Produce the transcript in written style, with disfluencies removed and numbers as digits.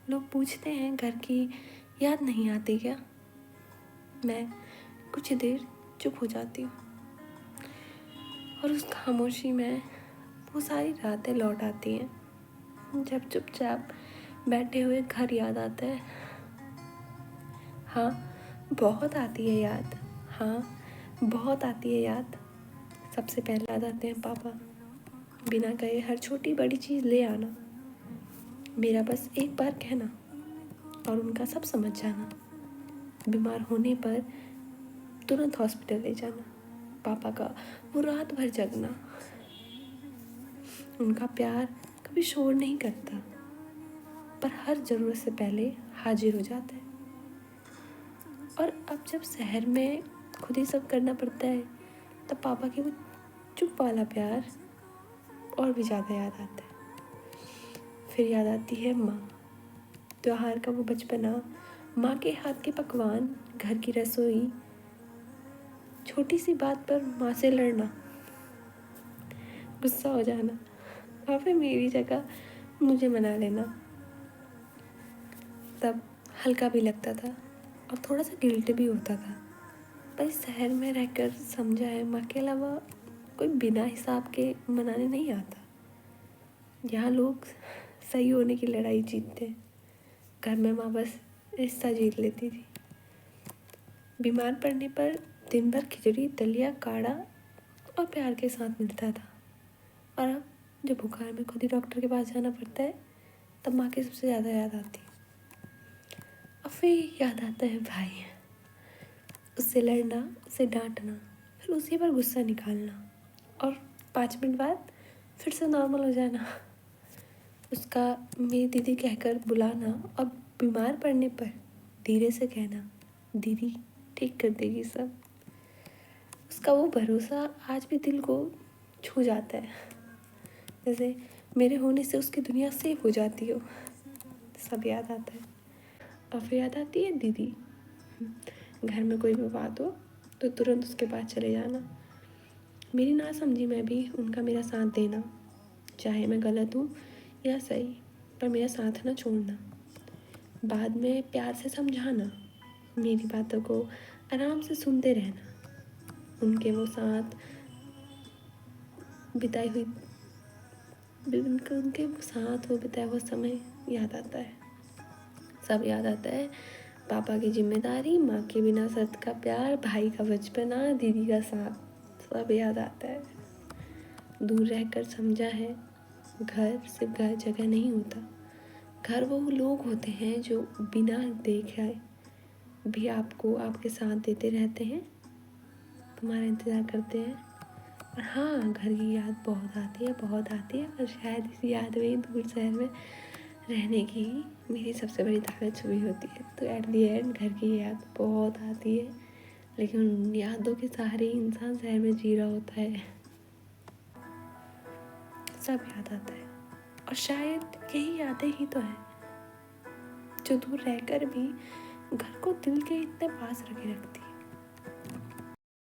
लोग पूछते हैं घर की याद नहीं आती क्या? मैं कुछ देर चुप हो जाती हूँ और उस खामोशी में वो सारी रातें लौट आती हैं जब चुपचाप बैठे हुए घर याद आता है। हाँ, बहुत आती है याद। हाँ, बहुत आती है याद। सबसे पहले याद आते हैं पापा, बिना कहे हर छोटी बड़ी चीज़ ले आना, मेरा बस एक बार कहना और उनका सब समझ जाना, बीमार होने पर तुरंत हॉस्पिटल ले जाना, पापा का वो रात भर जगना, उनका प्यार कभी शोर नहीं करता पर हर ज़रूरत से पहले हाजिर हो जाता है। और अब जब शहर में खुद ही सब करना पड़ता है तब पापा की वो चुप वाला प्यार और भी ज़्यादा याद आता है। फिर याद आती है माँ, त्योहार का वो बचपना, माँ के हाथ के पकवान, घर की रसोई, छोटी सी बात पर माँ से लड़ना, गुस्सा हो जाना और फिर मेरी जगह मुझे मना लेना। तब हल्का भी लगता था और थोड़ा सा गिल्ट भी होता था। पर इस शहर में रहकर समझा है माँ के अलावा कोई बिना हिसाब के मनाने नहीं आता। यहाँ लोग सही होने की लड़ाई जीतते हैं, घर में माँ बस रिश्ता जीत लेती थी। बीमार पड़ने पर दिन भर खिचड़ी, दलिया, काढ़ा और प्यार के साथ मिलता था। और अब जब बुखार में खुद ही डॉक्टर के पास जाना पड़ता है तब माँ की सबसे ज़्यादा याद आती है। और फिर याद आता है भाई, उससे लड़ना, उसे डांटना, फिर उसी पर गुस्सा निकालना और 5 मिनट बाद फिर से नॉर्मल हो जाना। उसका मेरी दीदी कहकर बुलाना और बीमार पड़ने पर धीरे से कहना, दीदी ठीक कर देगी सब। उसका वो भरोसा आज भी दिल को छू जाता है, जैसे मेरे होने से उसकी दुनिया सेफ हो जाती हो। सब याद आता है। और फिर याद आती है दीदी, घर में कोई भी बात हो तो तुरंत उसके पास चले जाना, मेरी नासमझी में भी उनका मेरा साथ देना, चाहे मैं गलत हूँ या सही, पर मेरा साथ ना छोड़ना, बाद में प्यार से समझाना, मेरी बातों को आराम से सुनते रहना, उनके वो साथ बिताई हुई उनके साथ वो बिताया हुआ समय याद आता है। सब याद आता है, पापा की जिम्मेदारी, माँ के बिना शर्त का प्यार, भाई का बचपना, दीदी का साथ, सब याद आता है। दूर रहकर समझा है घर सिर्फ घर जगह नहीं होता, घर वो लोग होते हैं जो बिना देखे भी आपको आपके साथ देते रहते हैं, तुम्हारा इंतज़ार करते हैं। और हाँ, घर की याद बहुत आती है, बहुत आती है। और शायद इस याद में दूर शहर में रहने की मेरी सबसे बड़ी ताकत छुपी होती है। तो एट दी एंड घर की याद बहुत आती है, लेकिन उन यादों के सहारे इंसान शहर में जी रहा होता है। सब याद आता है और शायद यही यादें ही तो हैं जो दूर रहकर भी घर को दिल के इतने पास रखे रखती है।